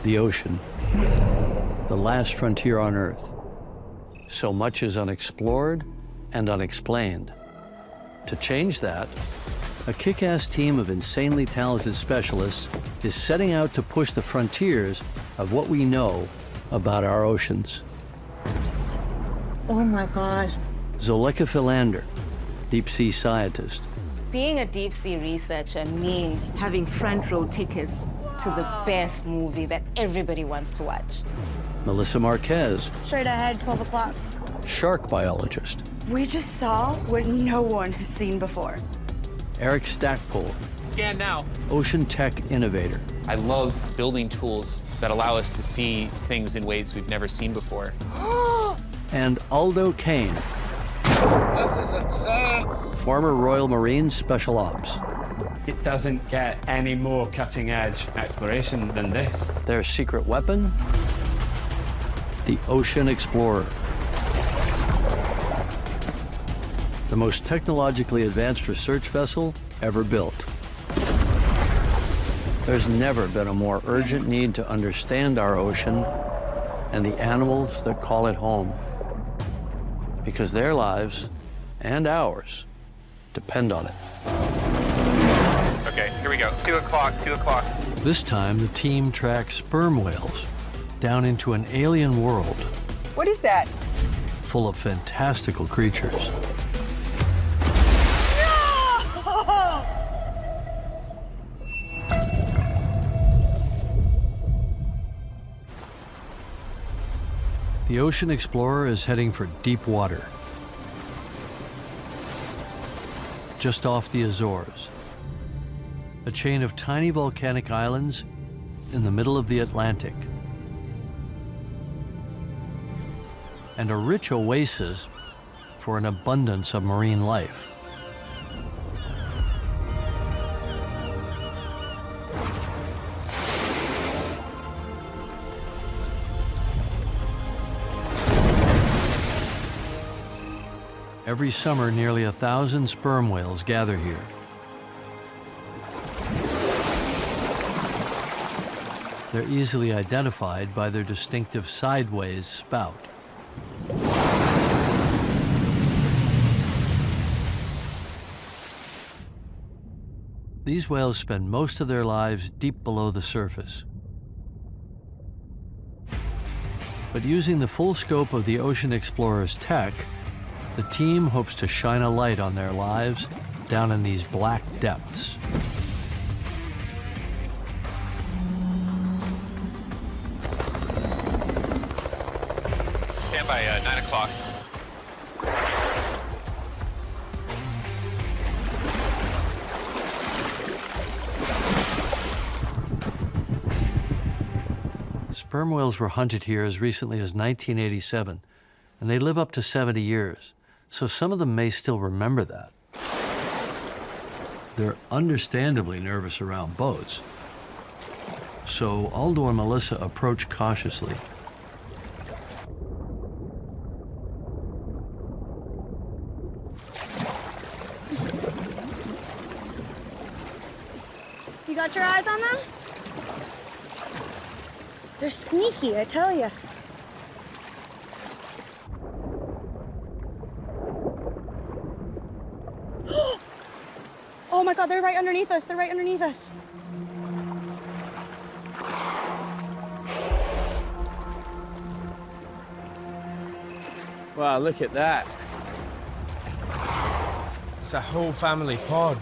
the ocean, the last frontier on Earth. So much is unexplored and unexplained. To change that, a kick-ass team of insanely talented specialists is setting out to push the frontiers of what we know about our oceans. Oh my gosh. Zoleka Philander, deep-sea scientist. Being a deep-sea researcher means having front-row tickets to the best movie that everybody wants to watch. Melissa Marquez, Straight ahead, 12 o'clock. shark biologist. We just saw what no one has seen before. Eric Stackpole, Scan now. ocean tech innovator. I love building tools that allow us to see things in ways we've never seen before. And Aldo Kane, This is insane. former Royal Marines Special Ops. It doesn't get any more cutting-edge exploration than this. Their secret weapon? The OceanXplorer. The most technologically advanced research vessel ever built. There's never been a more urgent need to understand our ocean and the animals that call it home, because their lives and ours depend on it. Okay, here we go. 2 o'clock, 2 o'clock. This time, the team tracks sperm whales down into an alien world What is that? full of fantastical creatures. The OceanXplorer is heading for deep water, just off the Azores, a chain of tiny volcanic islands in the middle of the Atlantic, and a rich oasis for an abundance of marine life. Every summer, nearly 1,000 sperm whales gather here. They're easily identified by their distinctive sideways spout. These whales spend most of their lives deep below the surface. But using the full scope of the OceanXplorers tech, the team hopes to shine a light on their lives down in these black depths. Stand by 9 o'clock. Sperm whales were hunted here as recently as 1987, and they live up to 70 years, so some of them may still remember that. They're understandably nervous around boats, so Aldo and Melissa approach cautiously. You got your eyes on them? They're sneaky, I tell you. Oh my God, they're right underneath us. They're right underneath us. Wow, look at that. It's a whole family pod.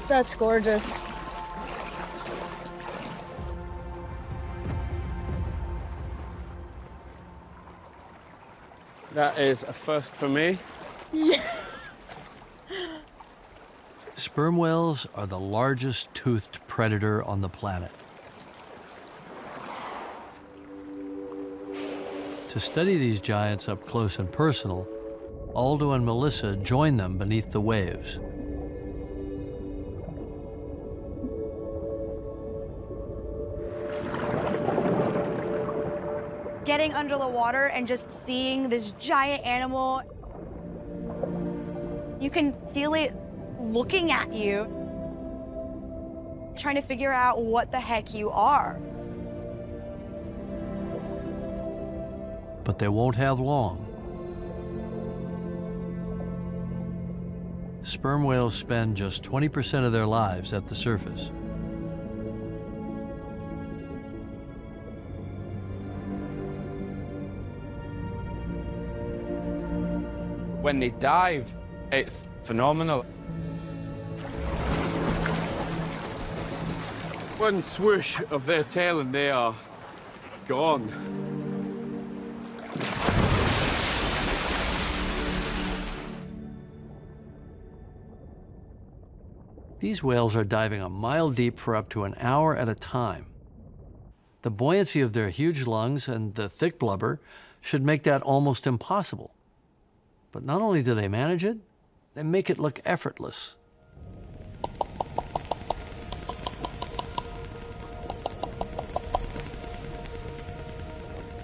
That's gorgeous. That is a first for me. Yeah. Sperm whales are the largest toothed predator on the planet. To study these giants up close and personal, Aldo and Melissa join them beneath the waves. Getting under the water and just seeing this giant animal, you can feel it looking at you, trying to figure out what the heck you are. But they won't have long. Sperm whales spend just 20% of their lives at the surface. When they dive, it's phenomenal. One swoosh of their tail and they are gone. These whales are diving a mile deep for up to an hour at a time. The buoyancy of their huge lungs and the thick blubber should make that almost impossible. But not only do they manage it, they make it look effortless.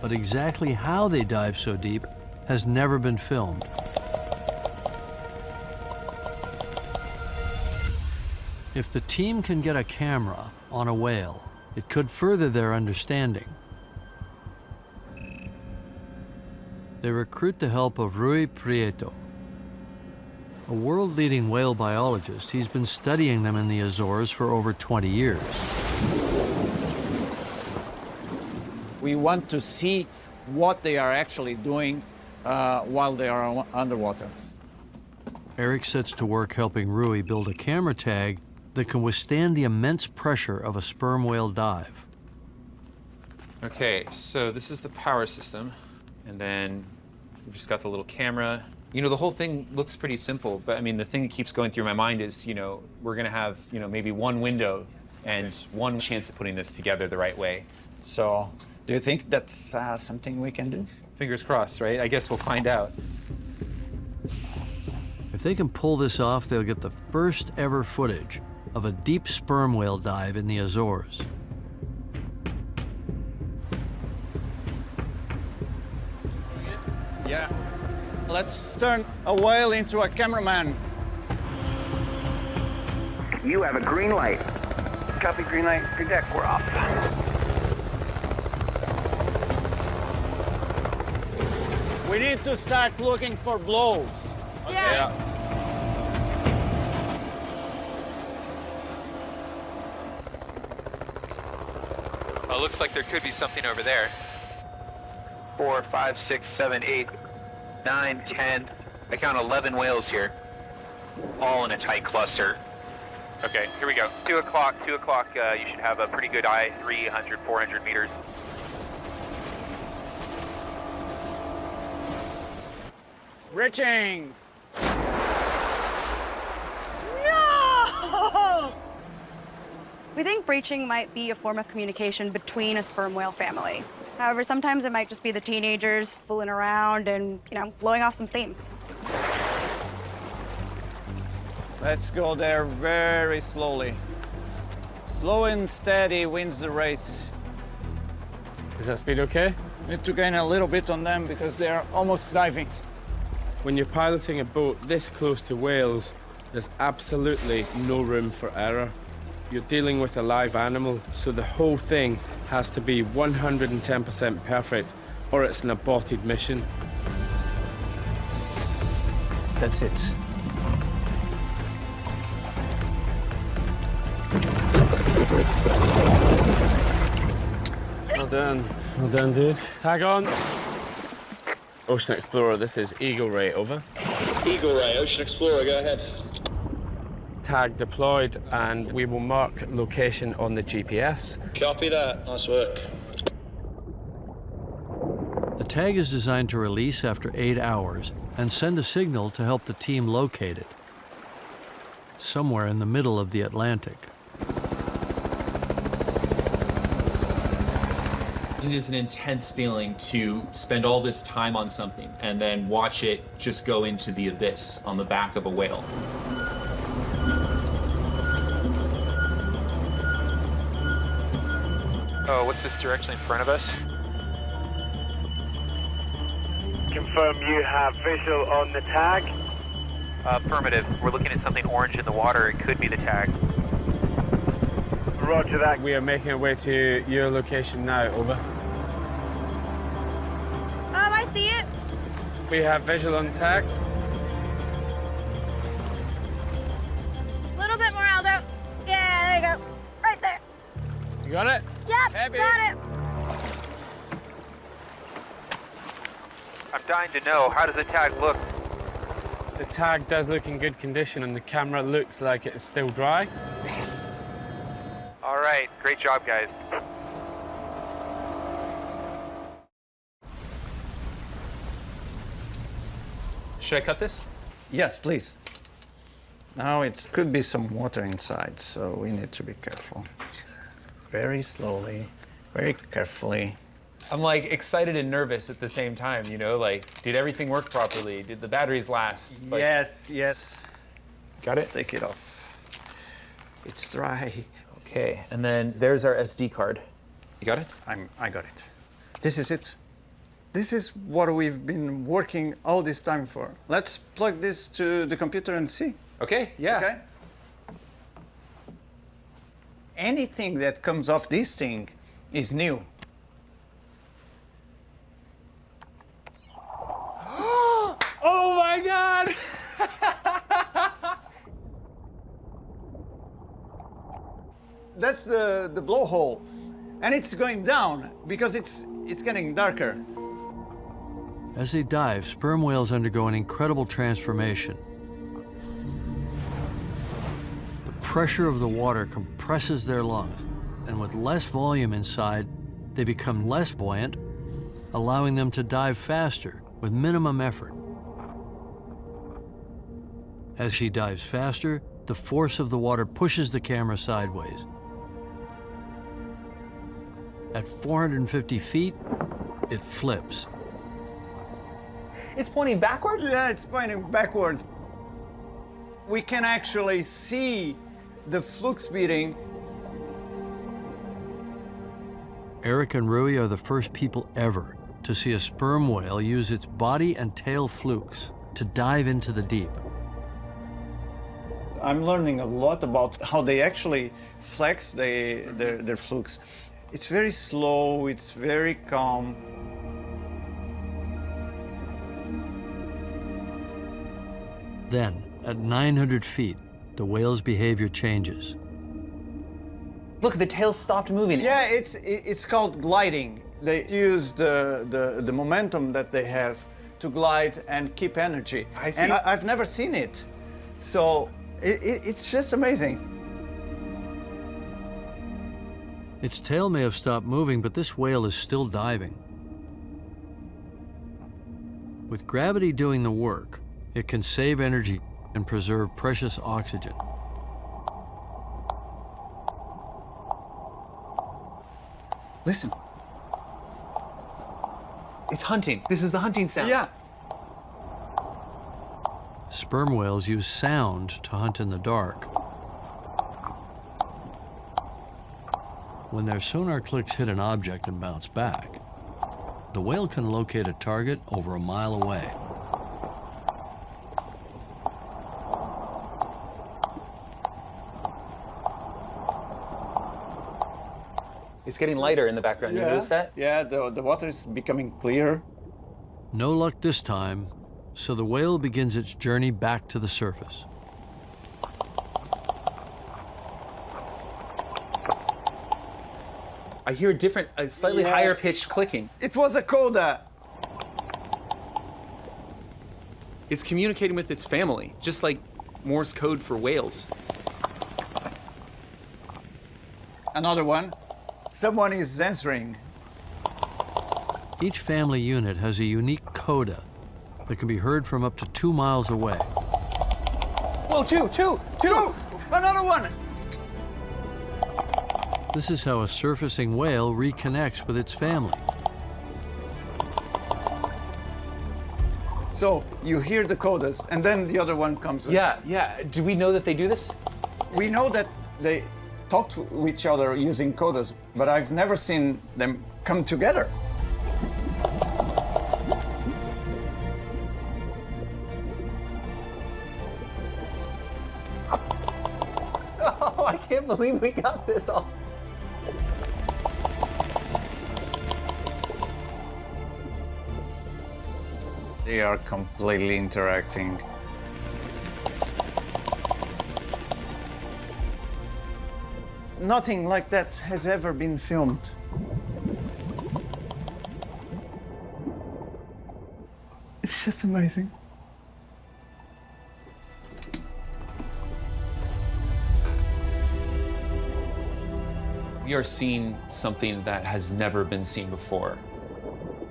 But exactly how they dive so deep has never been filmed. If the team can get a camera on a whale, it could further their understanding. They recruit the help of Rui Prieto, a world-leading whale biologist. He's been studying them in the Azores for over 20 years. We want to see what they are actually doing while they are underwater. Eric sets to work helping Rui build a camera tag that can withstand the immense pressure of a sperm whale dive. Okay, so this is the power system, and then we've just got the little camera. You know, the whole thing looks pretty simple, but I mean, the thing that keeps going through my mind is, you know, we're gonna have, you know, maybe one window and one chance of putting this together the right way. So, do you think that's something we can do? Fingers crossed, right? I guess we'll find out. If they can pull this off, they'll get the first ever footage of a deep sperm whale dive in the Azores. Yeah. Let's turn a whale into a cameraman. You have a green light. Copy, green light. Green deck, we're off. We need to start looking for blows. Yeah. Oh, looks like there could be something over there. 4, 5, 6, 7, 8, 9, 10. I count 11 whales here. All in a tight cluster. Okay, here we go. 2 o'clock, 2 o'clock. You should have a pretty good eye, 300, 400 meters. Reaching! No! We think breaching might be a form of communication between a sperm whale family. However, sometimes it might just be the teenagers fooling around and, you know, blowing off some steam. Let's go there very slowly. Slow and steady wins the race. Is that speed okay? Need to gain a little bit on them because they're almost diving. When you're piloting a boat this close to whales, there's absolutely no room for error. You're dealing with a live animal, so the whole thing has to be 110% perfect, or it's an aborted mission. That's it. Well done. Well done, dude. Tag on. Ocean Explorer, this is Eagle Ray, over. Eagle Ray, Ocean Explorer, go ahead. Tag deployed, and we will mark location on the GPS. Copy that, nice work. The tag is designed to release after 8 hours and send a signal to help the team locate it. Somewhere in the middle of the Atlantic. It is an intense feeling to spend all this time on something and then watch it just go into the abyss on the back of a whale. Oh, what's this direction in front of us? Confirm you have visual on the tag. Affirmative. We're looking at something orange in the water. It could be the tag. Roger that. We are making our way to your location now, over. I see it. We have visual on tag. A little bit more, Aldo. Yeah, there you go. Right there. You got it? Yep, Heavy. got it. I'm dying to know, how does the tag look? The tag does look in good condition and the camera looks like it's still dry. Yes. All right, great job, guys. Should I cut this? Yes, please. Now it could be some water inside, so we need to be careful. Very slowly, very carefully. I'm like excited and nervous at the same time, you know, like, did everything work properly? Did the batteries last? Like, Yes, yes. got it? Take it off. It's dry. Okay, and then there's our SD card. You got it? I got it. This is it. This is what we've been working all this time for. Let's plug this to the computer and see. Okay, yeah. Okay? Anything that comes off this thing is new. Oh my God! That's the blowhole. And it's going down because it's getting darker. As they dive, sperm whales undergo an incredible transformation. The pressure of the water compresses their lungs, and with less volume inside, they become less buoyant, allowing them to dive faster with minimum effort. As she dives faster, the force of the water pushes the camera sideways. At 450 feet, it flips. It's pointing backward? Yeah, it's pointing backwards. We can actually see the flukes beating. Eric and Rui are the first people ever to see a sperm whale use its body and tail flukes to dive into the deep. I'm learning a lot about how they actually flex their flukes. It's very slow, it's very calm. Then, at 900 feet, the whale's behavior changes. Look, the tail stopped moving. Yeah, it's called gliding. They use the momentum that they have to glide and keep energy. I see. And I've never seen it. So it's just amazing. Its tail may have stopped moving, but this whale is still diving. With gravity doing the work, it can save energy and preserve precious oxygen. Listen. It's hunting. This is the hunting sound. Yeah. Sperm whales use sound to hunt in the dark. When their sonar clicks hit an object and bounce back, the whale can locate a target over a mile away. It's getting lighter in the background. You notice that? Yeah, the water is becoming clear. No luck this time, so the whale begins its journey back to the surface. I hear a slightly Yes. higher pitched clicking. It was a coda. It's communicating with its family, just like Morse code for whales. Another one. Someone is answering. Each family unit has a unique coda that can be heard from up to 2 miles away. Whoa, two! Another one. This is how a surfacing whale reconnects with its family. So you hear the codas, and then the other one comes. Yeah. Do we know that they do this? We know that they talk to each other using codas, but I've never seen them come together. Oh, I can't can't believe we got this all. They are completely interacting. Nothing like that has ever been filmed. It's just amazing. We are seeing something that has never been seen before.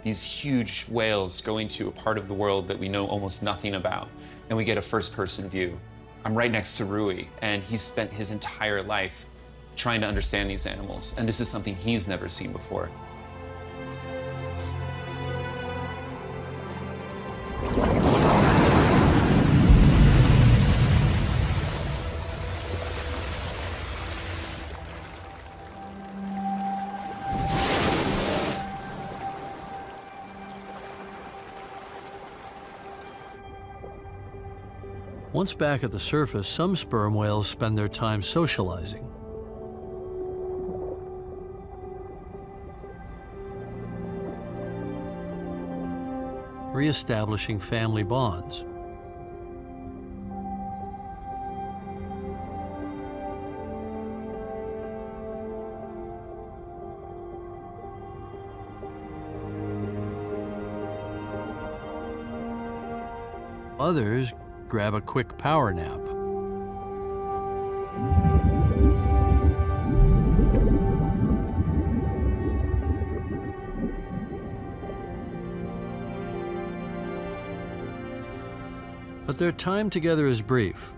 These huge whales go into a part of the world that we know almost nothing about, and we get a first-person view. I'm right next to Rui, and he's spent his entire life trying to understand these animals, and this is something he's never seen before. Once back at the surface, some sperm whales spend their time socializing. Reestablishing family bonds. Others grab a quick power nap. But their time together is brief.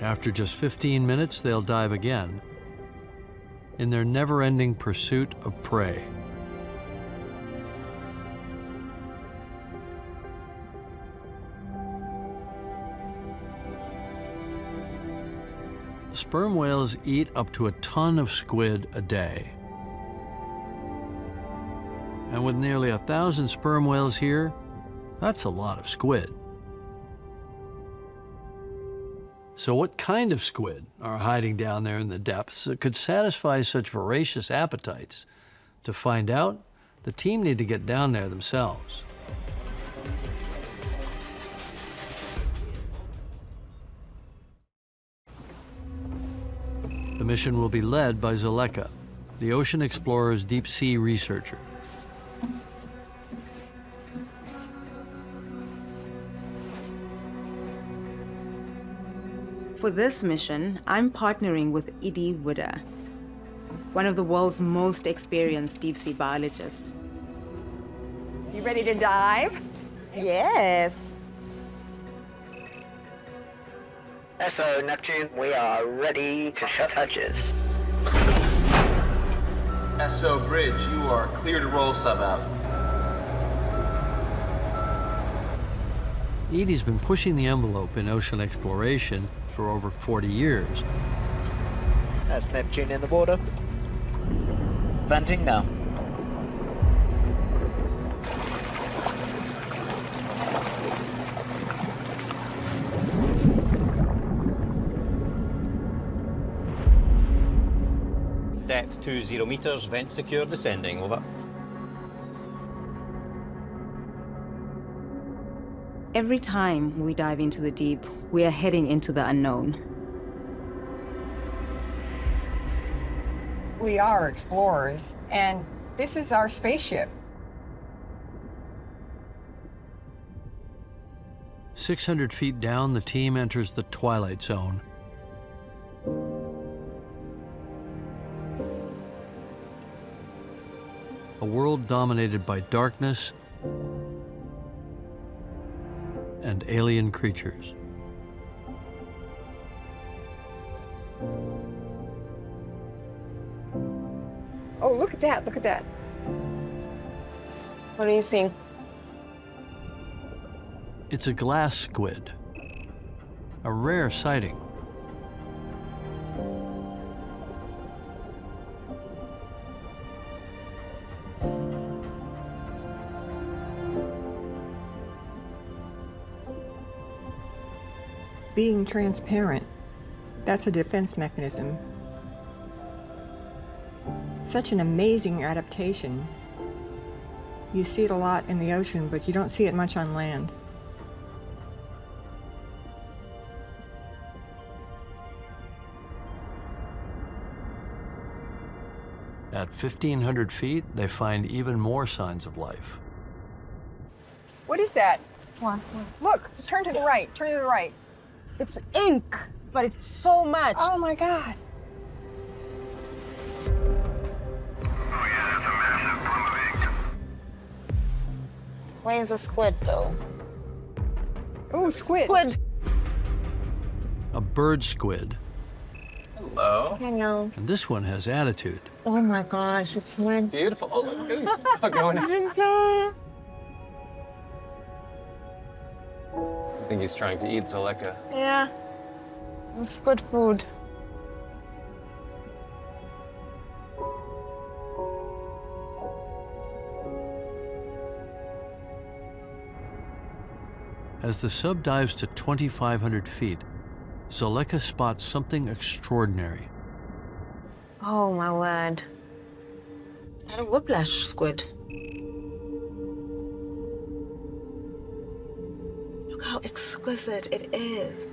After just 15 minutes, they'll dive again in their never-ending pursuit of prey. Sperm whales eat up to a ton of squid a day. And with nearly 1,000 sperm whales here, that's a lot of squid. So what kind of squid are hiding down there in the depths that could satisfy such voracious appetites? To find out, the team need to get down there themselves. The mission will be led by Zuleka, the OceanXplorers deep sea researcher. For this mission, I'm partnering with Edie Wooder, one of the world's most experienced deep-sea biologists. You ready to dive? Yes. SO Neptune, we are ready to shut hatches. SO Bridge, you are clear to roll sub out. Edie's been pushing the envelope in ocean exploration for over 40 years. That's Neptune in the water. Venting now. Depth 20 meters, vent secure, descending, over. Every time we dive into the deep, we are heading into the unknown. We are explorers, and this is our spaceship. 600 feet down, the team enters the twilight zone. A world dominated by darkness and alien creatures. Oh, look at that, look at that. What are you seeing? It's a glass squid, a rare sighting. being transparent. That's a defense mechanism. It's such an amazing adaptation. You see it a lot in the ocean, but you don't see it much on land. At 1,500 feet, they find even more signs of life. What is that? Look, turn to the right, turn to the right. It's ink, but it's so much. Oh my God. Where's the squid, though? Oh, squid. Squid. A bird squid. Hello. Hello. And this one has attitude. Oh my gosh, it's one. Beautiful. Oh, look at this. Going in. I think he's trying to eat Zaleka. Yeah. It's good food. As the sub dives to 2,500 feet, Zaleka spots something extraordinary. Oh my word. Is that a whiplash squid? Look how exquisite it is.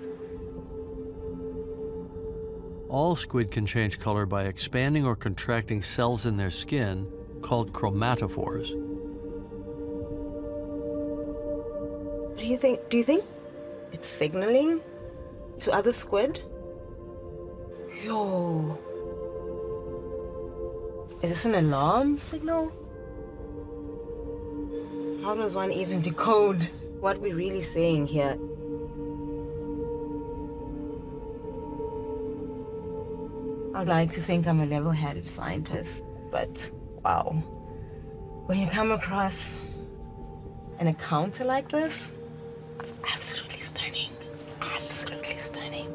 All squid can change color by expanding or contracting cells in their skin called chromatophores. Do you think it's signaling to other squid? Yo. Is this an alarm signal? How does one even decode what we're really saying here? I'd like to think I'm a level-headed scientist, but wow. When you come across an encounter like this, it's absolutely stunning. Absolutely stunning.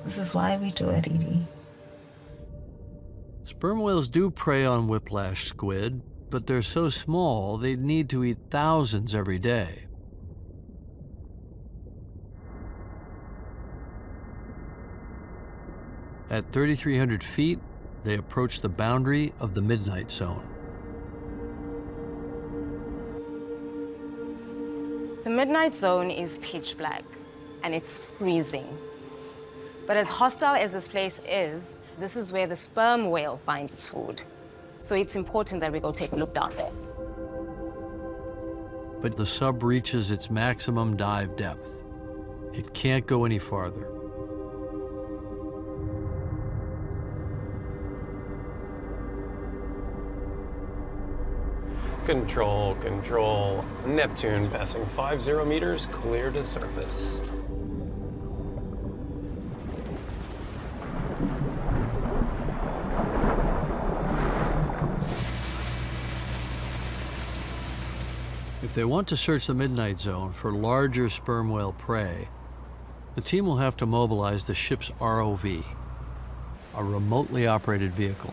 This is why we do it, Edie. Sperm whales do prey on whiplash squid, but they're so small they'd need to eat thousands every day. At 3,300 feet, they approach the boundary of the midnight zone. The midnight zone is pitch black, and it's freezing. But as hostile as this place is, this is where the sperm whale finds its food. So it's important that we go take a look down there. But the sub reaches its maximum dive depth. It can't go any farther. Control, control. Neptune passing 50 meters, clear to surface. If they want to search the midnight zone for larger sperm whale prey, the team will have to mobilize the ship's ROV, a remotely operated vehicle.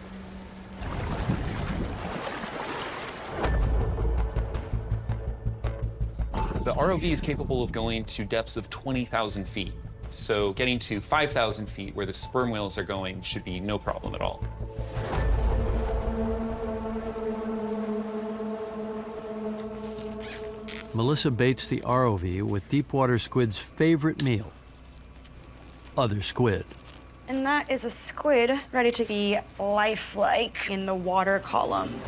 The ROV is capable of going to depths of 20,000 feet. So getting to 5,000 feet where the sperm whales are going should be no problem at all. Melissa baits the ROV with deepwater squid's favorite meal, other squid. And that is a squid ready to be lifelike in the water column.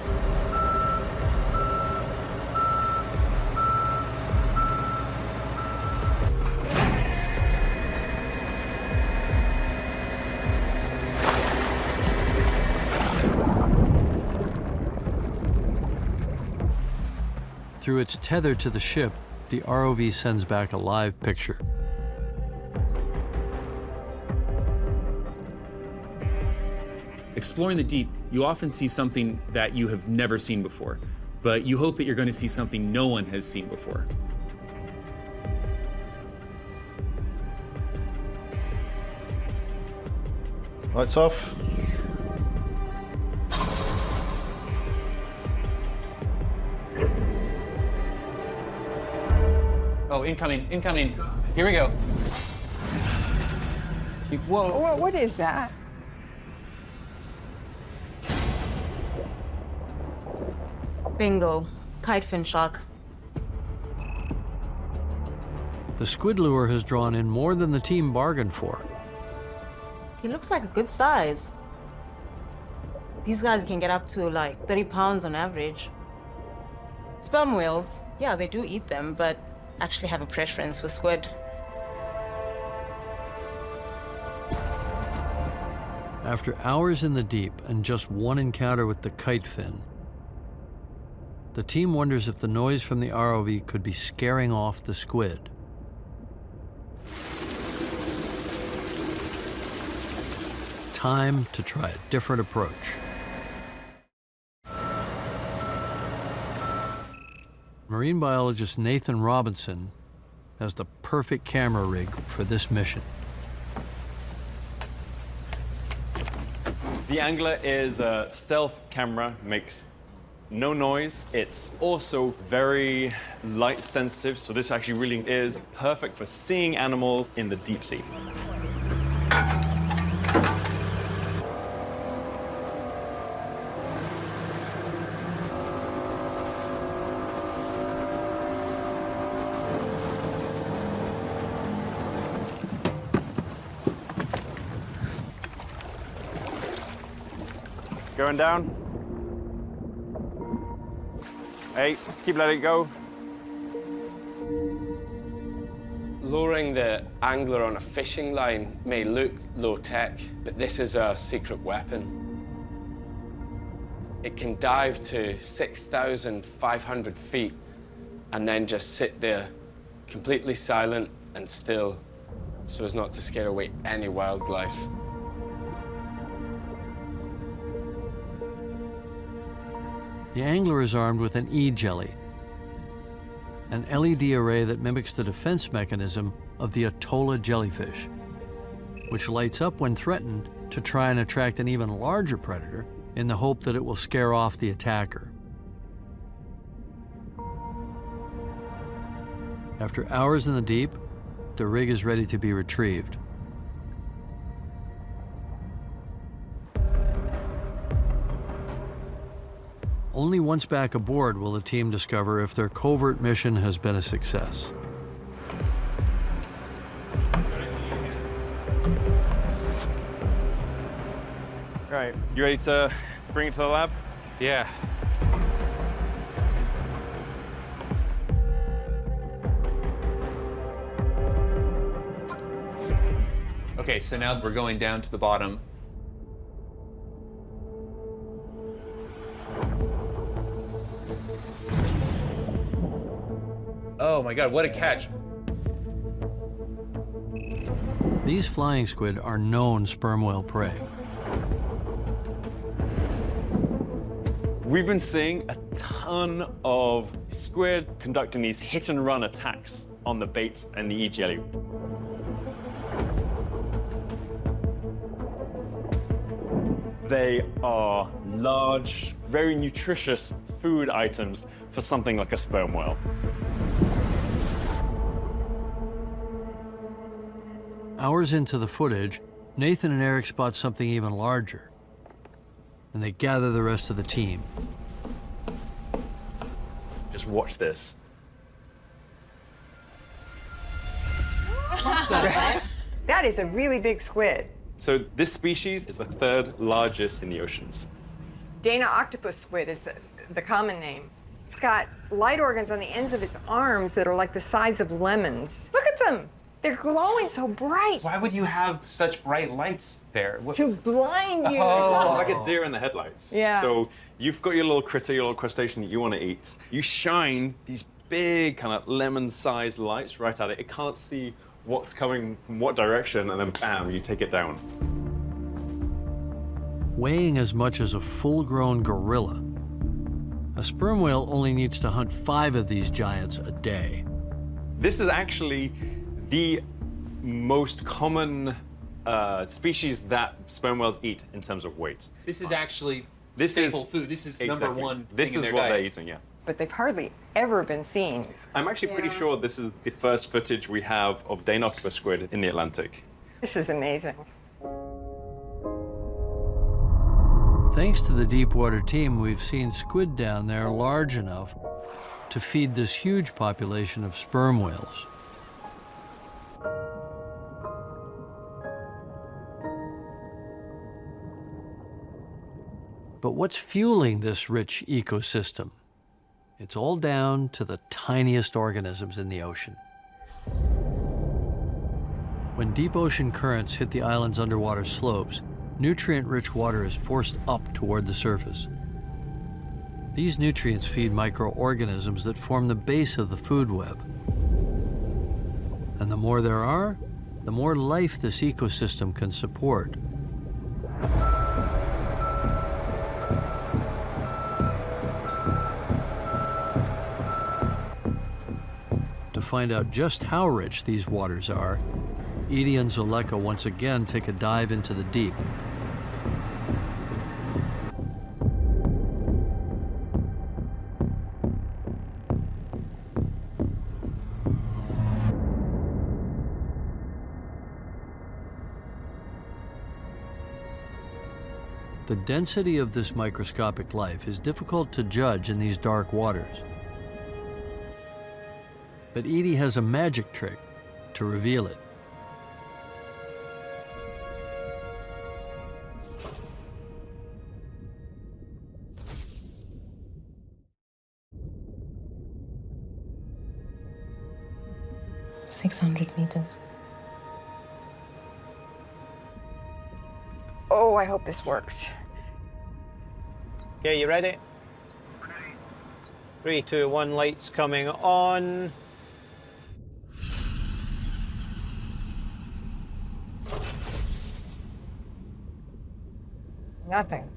Through its tether to the ship, the ROV sends back a live picture. Exploring the deep, you often see something that you have never seen before, but you hope that you're going to see something no one has seen before. Lights off. Oh, incoming, incoming. Here we go. Whoa. What is that? Bingo. Kitefin shark. The squid lure has drawn in more than the team bargained for. He looks like a good size. These guys can get up to like 30 pounds on average. Sperm whales, yeah, they do eat them, but actually have a preference for squid. After hours in the deep and just one encounter with the kite fin, the team wonders if the noise from the ROV could be scaring off the squid. Time to try a different approach. Marine biologist Nathan Robinson has the perfect camera rig for this mission. The Angler is a stealth camera, makes no noise. It's also very light sensitive, so this actually really is perfect for seeing animals in the deep sea. Going down. Hey, keep letting it go. Luring the angler on a fishing line may look low-tech, but this is our secret weapon. It can dive to 6,500 feet and then just sit there, completely silent and still, so as not to scare away any wildlife. The angler is armed with an E-jelly, an LED array that mimics the defense mechanism of the Atolla jellyfish, which lights up when threatened to try and attract an even larger predator in the hope that it will scare off the attacker. After hours in the deep, the rig is ready to be retrieved. Only once back aboard will the team discover if their covert mission has been a success. Right, you ready to bring it to the lab? Yeah. Okay, so now we're going down to the bottom. Oh my God, what a catch. These flying squid are known sperm whale prey. We've been seeing a ton of squid conducting these hit-and-run attacks on the bait and the E-jelly. They are large, very nutritious food items for something like a sperm whale. Hours into the footage, Nathan and Eric spot something even larger, and they gather the rest of the team. Just watch this. That is a really big squid. So this species is the third largest in the oceans. Dana octopus squid is the common name. It's got light organs on the ends of its arms that are like the size of lemons. Look at them. They're glowing so bright. Why would you have such bright lights there? To blind you. Oh, it's like a deer in the headlights. Yeah. So you've got your little critter, your little crustacean that you want to eat. You shine these big kind of lemon-sized lights right at it. It can't see what's coming from what direction, and then bam, you take it down. Weighing as much as a full-grown gorilla, a sperm whale only needs to hunt 5 of these giants a day. This is actually the most common species that sperm whales eat in terms of weight. This is actually This staple is food. This is exactly. number one This thing in is their what diet. they're eating, yeah. but they've hardly ever been seen. I'm actually pretty sure this is the first footage we have of Dane octopus squid in the Atlantic. This is amazing. Thanks to the deepwater team, we've seen squid down there large enough to feed this huge population of sperm whales. But what's fueling this rich ecosystem? It's all down to the tiniest organisms in the ocean. When deep ocean currents hit the island's underwater slopes, nutrient-rich water is forced up toward the surface. These nutrients feed microorganisms that form the base of the food web. And the more there are, the more life this ecosystem can support. To find out just how rich these waters are, Edie and Zoleka once again take a dive into the deep. The density of this microscopic life is difficult to judge in these dark waters. But Edie has a magic trick to reveal it. $600 Oh, I hope this works. Okay, you ready? 3, 2, 1, lights coming on. Nothing.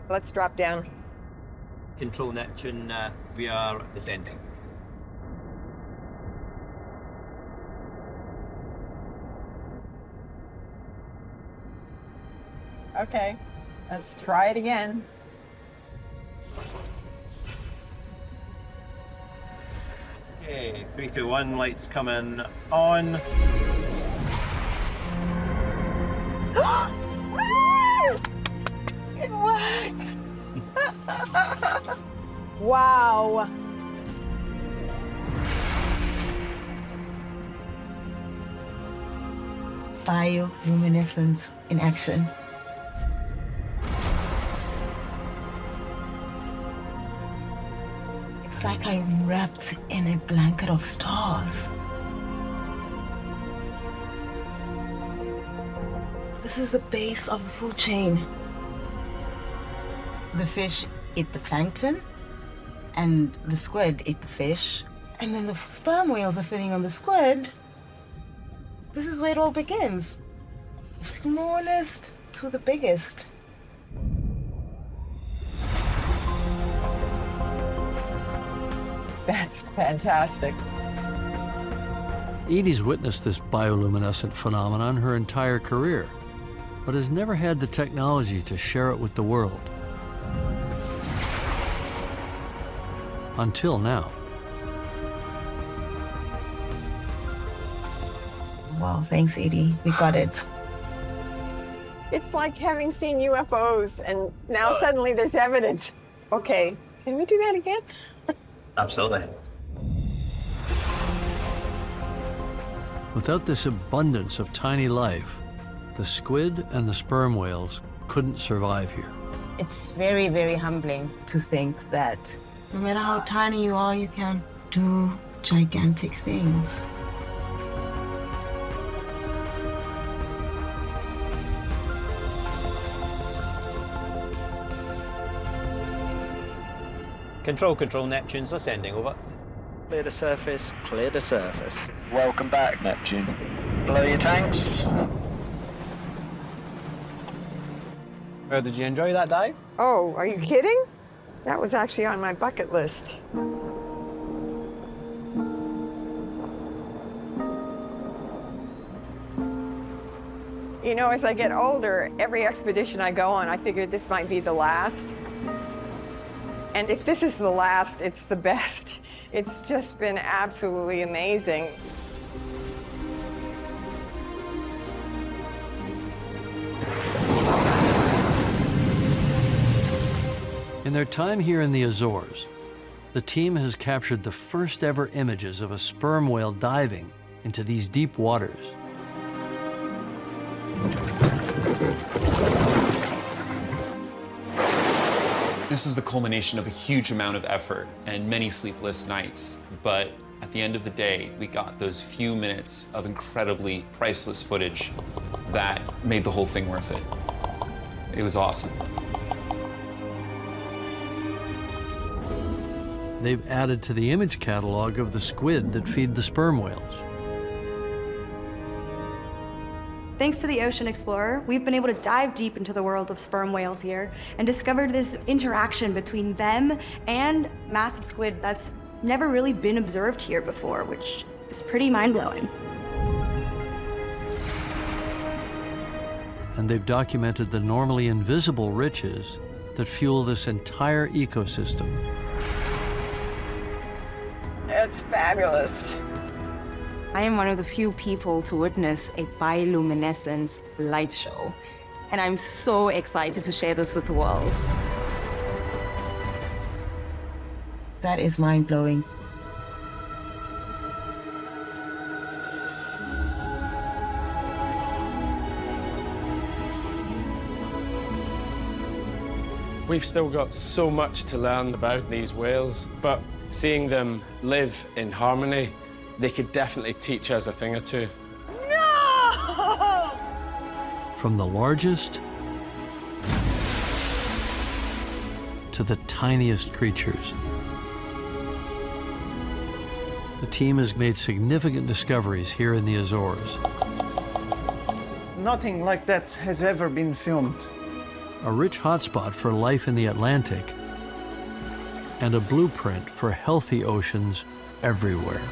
Let's drop down. Control Neptune, we are descending. Okay, let's try it again. Okay, 3, 2, 1, lights coming on. It worked! Wow! Bioluminescence in action. It's like I'm wrapped in a blanket of stars. This is the base of the food chain. The fish eat the plankton, and the squid eat the fish, and then the sperm whales are feeding on the squid. This is where it all begins. The smallest to the biggest. That's fantastic. Edie's witnessed this bioluminescent phenomenon her entire career, but has never had the technology to share it with the world. Until now. Wow, thanks, Edie. We got it. It's like having seen UFOs, and now suddenly there's evidence. Okay, can we do that again? Absolutely. Without this abundance of tiny life, the squid and the sperm whales couldn't survive here. It's very, very humbling to think that no matter how tiny you are, you can do gigantic things. Control, Neptune's ascending, over. Clear the surface, clear the surface. Welcome back, Neptune. Blow your tanks. Did you enjoy that dive? Oh, are you kidding? That was actually on my bucket list. You know, as I get older, every expedition I go on, I figure this might be the last. And if this is the last, it's the best. It's just been absolutely amazing. In their time here in the Azores, the team has captured the first ever images of a sperm whale diving into these deep waters. This is the culmination of a huge amount of effort and many sleepless nights, but at the end of the day, we got those few minutes of incredibly priceless footage that made the whole thing worth it. It was awesome. They've added to the image catalog of the squid that feed the sperm whales. Thanks to the Ocean Explorer, we've been able to dive deep into the world of sperm whales here and discovered this interaction between them and massive squid that's never really been observed here before, which is pretty mind-blowing. And they've documented the normally invisible riches that fuel this entire ecosystem. It's fabulous. I am one of the few people to witness a bioluminescence light show, and I'm so excited to share this with the world. That is mind-blowing. We've still got so much to learn about these whales, but seeing them live in harmony, they could definitely teach us a thing or two. No! From the largest to the tiniest creatures. The team has made significant discoveries here in the Azores. Nothing like that has ever been filmed. A rich hotspot for life in the Atlantic and a blueprint for healthy oceans everywhere.